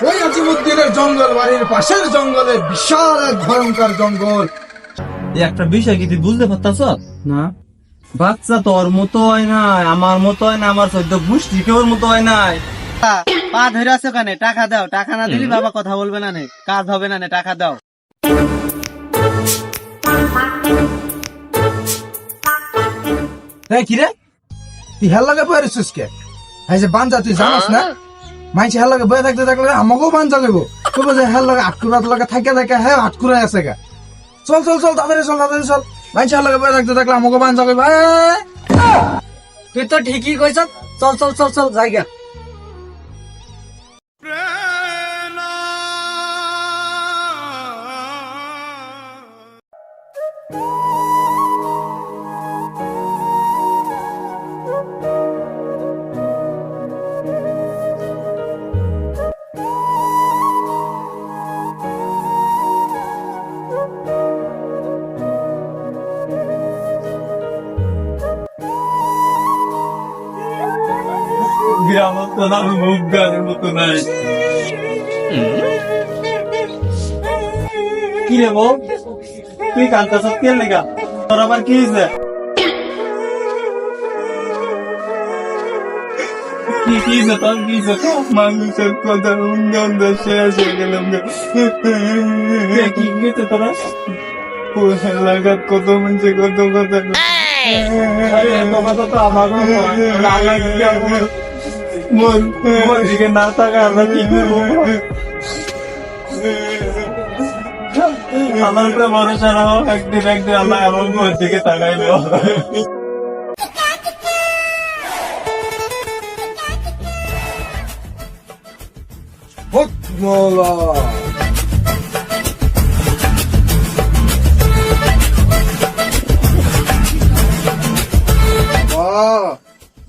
ওই আজিমুদ্দিনের জঙ্গল বাড়ির পাশের জঙ্গলে বিশাল এক ভয়ঙ্কর জঙ্গল। এই একটা বিষয় কি তুই বুঝতে পারতাছ না? বাচ্চা তোর মতো হয় নাই, আমার মতো হয় না, আমার সদ্য গোষ্ঠী কেউর মতো হয় নাই। পা ধরে আছো কেন? টাকা দাও, টাকা না দিলি বাবা কথা বলবে না, কাজ হবে না, টাকা দাও। কি রে, তুই হেল লাগে বয়ে রেছিস কে? এই যে বাঞ্জা তুই জানাস না, মাইছে হেল লাগে বয়ে থাকতে থাকলে আমাকেও বাঞ্জা দেবো। তবে যে হেল লাগে আটকুরাত লাগে থাকে থাকে হ্যাঁ আটকুরাই আছে গা। চল চল চল তাড়াতাড়ি চল তাড়াতাড়ি চল, মাইছে হেল লাগে বয়ে থাকতে থাকলে আমাকেও বাঞ্জা দেবো। তুই তো ঠিকই কইছ, চল চল চল চল জায়গা। গ্রামের তো না, মুখ গানের মতো নাই। কি রে বউ, তুই কান্তাছ কে লেগা? তোর আবার কি হয়েছে? কি হয়েছে তোর? কি হয়েছে? মানুষের কথা উন্নয়ন শেষ হয়ে গেলাম। কি হয়েছে তোরা? এলাকার কত মানুষের কত কথা, কথা তো আমারও মোর দিকে না থাকা আমরা কি করবো? আমার উপরে ভরসা রাখো, একদিন একদিন আল্লাহ আমার মোর দিকে তাকাইলো।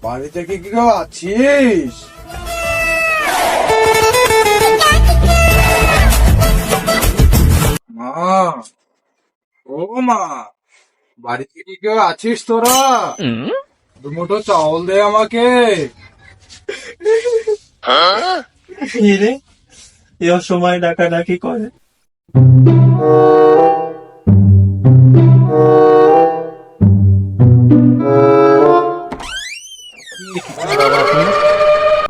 বাড়িতে কি কেউ আছিস? মা, ও মা, বাড়িতে কি কেউ আছিস তোরা? দুমুঠো চাউল দে আমাকে। কি রে, এ সময় ডাকাডাকি করে?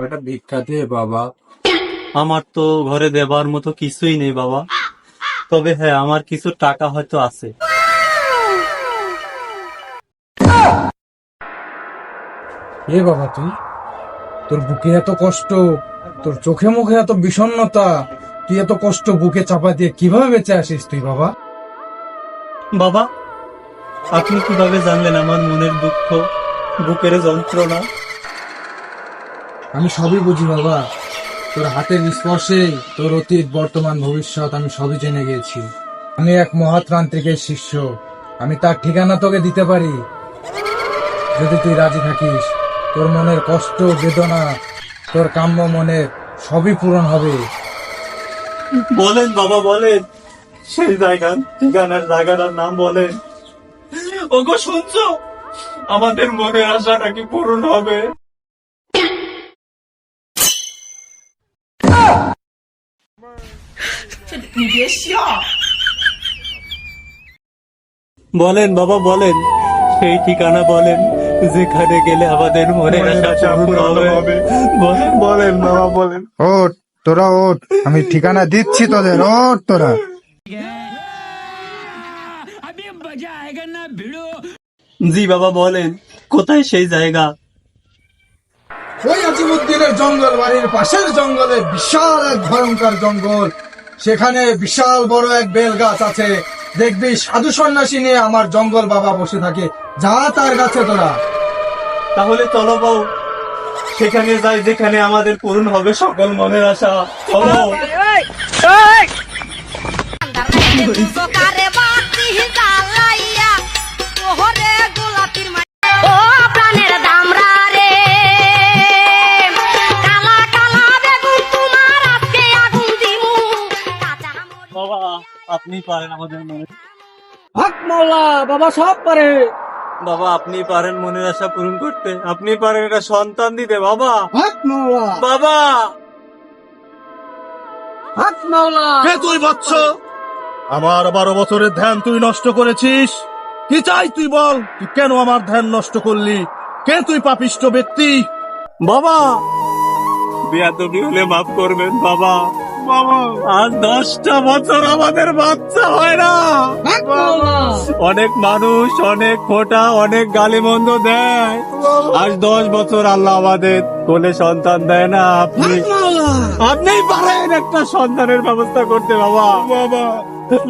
ওটা ভিক্ষা দে বাবা। আমার তো ঘরে দেবার মতো কিছুই নেই বাবা, তবে হ্যাঁ আমার কিছু টাকা হয়তো আছে। এ বাবা, তুই তোর বুকে এত কষ্ট, তোর চোখে মুখে এত বিষণ্ণতা, তুই এত কষ্ট বুকে চাপা দিয়ে কিভাবে বেঁচে আসিস তুই বাবা? বাবা, আপনি কিভাবে জানলেন আমার মনের দুঃখ, বুকের যন্ত্রণা? আমি সবই বুঝি বাবা, তোর হাতের স্পর্শেই তোর অতীত বর্তমান ভবিষ্যৎ আমি সবই জেনে গেছি। আমি এক মহাতান্ত্রিকের শিষ্য, আমি তার ঠিকানা তোকে দিতে পারি যদি তুই রাজি থাকিস। তোর মনের কষ্ট বেদনা, তোর কাম্য মনের সবই পূরণ হবে। বলেন বাবা বলেন, সেই জায়গার ঠিকানার জায়গাটার নাম বলেন। ওগো শুনছো, আমাদের মনের আশা নাকি পূরণ হবে। বলেন বাবা বলেন, সেই ঠিকানা বলেন যেখানে গেলে আমাদের মনের আশা পূরণ হবে। বলেন বলেন বাবা বলেন। ওঠ তোরা ওঠ, আমি ঠিকানা দিচ্ছি তোদের, ওঠ তোরা। জি বাবা বলেন, কোথায় সেই জায়গা? ওই আজিমুদ্দিনের জঙ্গল বাড়ির পাশের জঙ্গলে বিশাল এক ভয়ঙ্কর জঙ্গল, সেখানে বিশাল বড় এক বেল গাছ আছে। দেখবি সাধু সন্ন্যাসী নিয়ে আমার জঙ্গল বাবা বসে থাকে, যা তার কাছে তোরা। তাহলে চলো বউ, সেখানে যাই যেখানে আমাদের পূরণ হবে সকল মনের আশা। চলো। বাবা, আপনি পারেন আমাদের মনে। হক মাওলা, বাবা সব পারে। বাবা, আপনি পারেন মনের আশা পূরণ করতে, আপনি পারেন একটা সন্তান দিতে। বাবা হক মাওলা। বাবা হক মাওলা। কে তুই বৎস? আমার 12 বছরের ধ্যান তুই নষ্ট করেছিস। কি চাই তুই বল? তুই কেন আমার ধ্যান নষ্ট করলি? কে তুই পাপিষ্ট ব্যক্তি? বাবা, বেয়াদবি হলে মাফ করবেন বাবা। বাবা, আজ 10টা বছর আমাদের বাচ্চা হয় না। হক মাওলা। অনেক মানুষ অনেক খোটা অনেক গালিমন্দ দেয়, আজ 10 বছর আল্লাহ আমাদের কোলে সন্তান দেয় না। আপনিই পারেন একটা সন্তানের ব্যবস্থা করতে বাবা। বাবা,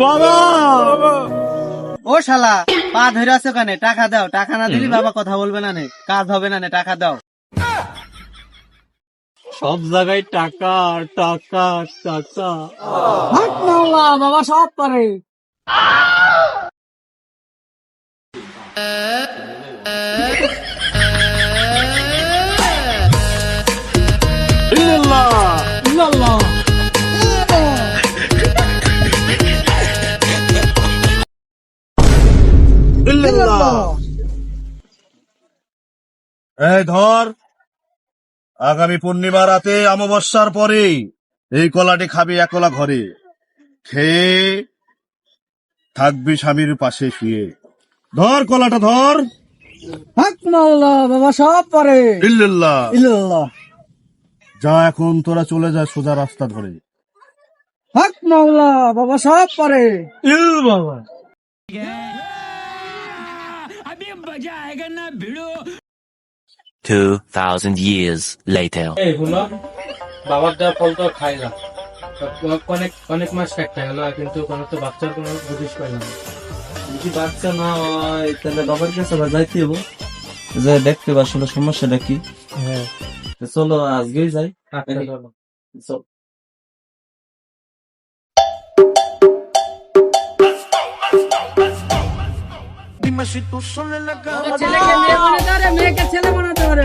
বাবা, ও শালা, পা ধরে আছো কেন? টাকা দাও, টাকা না দিলি বাবা কথা বলবে না নে, কাজ হবে না নে, টাকা দাও। সব জায়গায় টাকা টাকা টাকা। হক মাওলা, বাবা সব পারে। এই ধর, আগামী পূর্ণিমা রাতে অমাবস্যার পরে এই কলাটি খাবি একলা ঘরে। খেয়ে থাকবি স্বামীর পাশে শুয়ে। ধর কলাটা ধর। হক মাওলা, বাবা সব পারে। ইল্লাল্লাহ। ইল্লাল্লাহ। যা এখন তোরা চলে যা সোজা রাস্তা ধরে। হক মাওলা, বাবা সব পারে। ইল বাবা। 2,000 years later. এই হলো বাবার দেওয়া ফল তো খাইলাম, অনেক অনেক মাস একটা গেল, কিন্তু কোনো তো বাচ্চার কোনো বুঝিস পাইলাম না। যদি বাচ্চা না হয় তাহলে বাবার কাছে আবার যাইতে হবো, যে দেখতে হবে আসলে সমস্যাটা কি। হ্যাঁ, তো চলো আজকেই যাই। আচ্ছা চলো। চল। ছেলেকে মেয়ে বানাতে পারে, মেয়েকে ছেলে বানাতে পারে।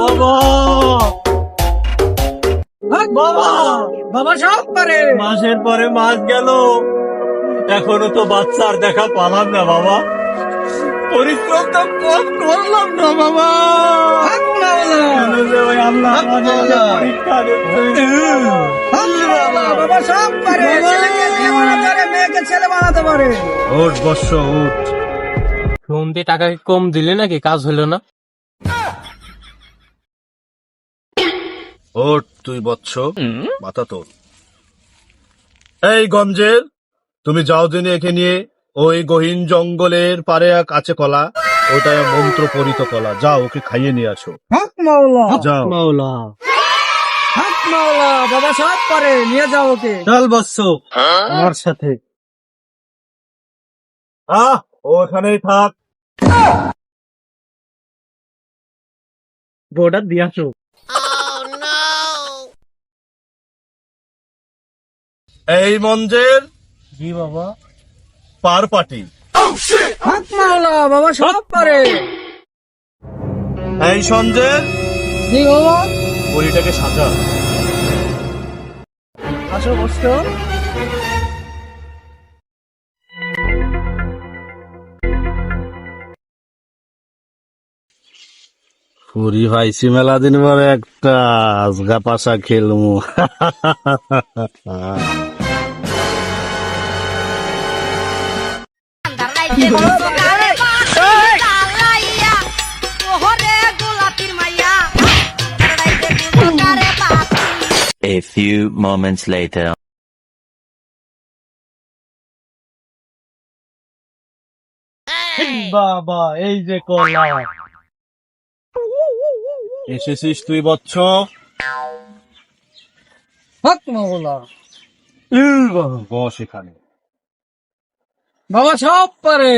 বাবা, বাবা, বাবা সব পারে। মাসের পরে মাস গেল, এখনো তো বাচ্চার দেখা পালাম না বাবা। পরিশ্রম তো কম করলাম না বাবা। হক মাওলা। কেন যে ওই আল্লাহ আমাদেরকে পরীক্ষা দিচ্ছে? হক মাওলা, বাবা সব পারে। ছেলেকে মেয়ে বানাতে পারে, মেয়েকে ছেলে বানাতে পারে। ওঠ বৎস ওঠ। ফোন দিয়ে টাকা কম দিলে নাকি কাজ হলো না? ওঠ তুই বৎস, মাথা তোর। এই গঞ্জের, তুমি যাও দিনে একে নিয়ে ওই গহীন জঙ্গলের পারে এক আছে কলা, ওটা মন্ত্র পরিত কলা, যাও ওকে খাইয়ে নিয়ে আসো। হক মাওলা। যাও। মাওলা, হক মাওলা, বাবা সব পারে, নিয়ে যাও ওকে। চল বৎস আমার সাথে। ও এখানেই থাক। বর্ডার দিয়ে আসো। এই মঞ্জের জি বাবা। পার পাটি। হক মাওলা, বাবা সব পারে। এই সঞ্জের জি বাবা। পরিটাকে সাজা। আসো বস্ত। পুরি ভাইছি মেলা দিন পরে একটা আজগা পাশা খেলমু। A few moments later. বাবা, এই যে কলা। এসেছিস তুই বৎস? হক মাওলা, ইল বাবা। বস এখানে। বাবা সব পারে।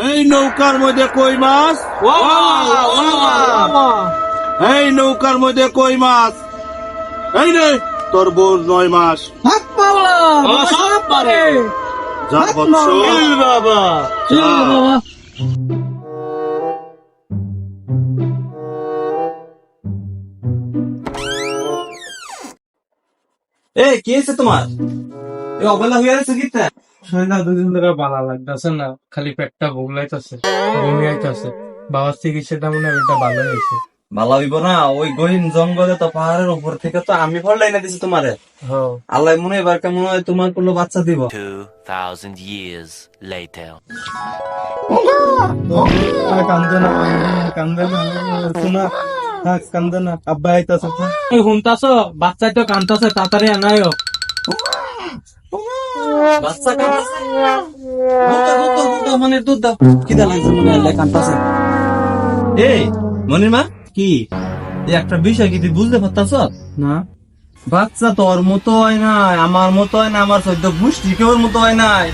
এই নৌকার মধ্যে কই মাছ? এই নৌকার মধ্যে কই মাছ? এই রে তোর বোর 9 মাস। হক মাওলা, বাবা সব পারে। যা বৎস। ইল বাবা। যা। বাবা। এই কি হয়েছে তোমার? এই অবহেলা হয়ে আছে কিটা? শরীরটা দুদিন ধরে ভালো লাগতেছে না, খালি পেটটা ভুগলাইতেছে, বমি আইতেছে। বাবার চিকিৎসাটা মনে হয় ওটা ভালো হয়েছে। ভালো হইব না, ওই গহীন জঙ্গলে তো পাহাড়ের উপর থেকে তো আমি ফল লাইনে দিছি তোমারে। হ্যাঁ আল্লাহ মনে হয় এবার কেমন হয় তোমার কোনো বাচ্চা দিব। 2000 years later. কান্দে না, কান্দে না, শোনা কান্দে না, আব্বা আইতাছে। এই শুনতাছ, বাচ্চাই তো কান্দতাছে, তাড়াতাড়ি আনায়ও। বাচ্চা কাঁদতেছে, মানে দুধ দাও, খিদা লাগছে মনে হয় কাঁদতেছে। এই মনির মা, কি এই একটা বিষয় কি তুই বুঝতে পারতাছ না? বাচ্চা তোর মতো হয় নাই, আমার মতো হয় না, আমার চোদ্দ গোষ্ঠী কেউর মতো হয় নাই।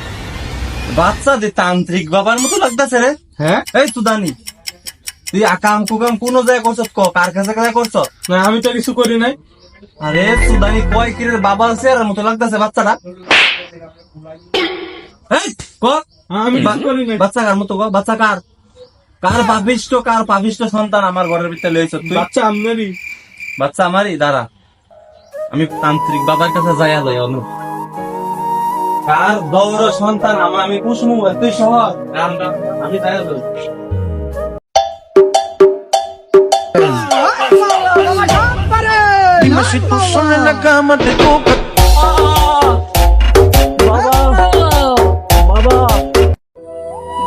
বাচ্চা যে তান্ত্রিক বাবার মতো লাগতেছে রে। হ্যাঁ এই সুদানি, তুই আকাম কুকাম কোন জায়গায় করছ, কার কাছে কাছে করছ? না, আমি তো কিছু করি নাই। আরে সুদানি কয় কিরে বাবার চেহারার মতো লাগতেছে বাচ্চাটা। এই ক, আমি কিছু করি নাই। বাচ্চা কার মতো ক, বাচ্চা কার, কার পাপিষ্ট সন্তান আমার ঘরের ভিতরে লইছ তুই? বাচ্চা আমনেরই। বাচ্চা আমারই, দাঁড়া আমি তান্ত্রিক বাবার কাছে যাইয়া যাই অনু। কার দৌড় সন্তান আমি কুসুম, তুই শহর আমি যাইয়া যাই।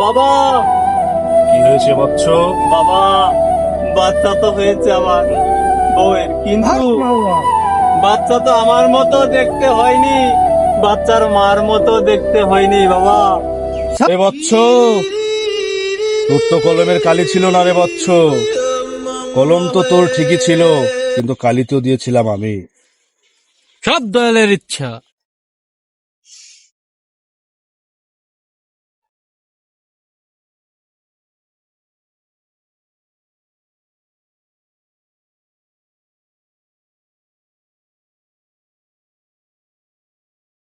বাবা কি হয়েছে বৎস? বাবা, বাচ্চা তো হয়েছে আমার বউয়ের, কিন্তু বাচ্চা তো আমার মতো দেখতে হয়নি, বাচ্চার মার মতো দেখতে হয়নি বাবা। এ বৎস, তোর তো কলমের কালি ছিল না রে বৎস। কলম তো তোর ঠিকই ছিল, কিন্তু কালি তো দিয়েছিলাম আমি। সব দয়ালের ইচ্ছা।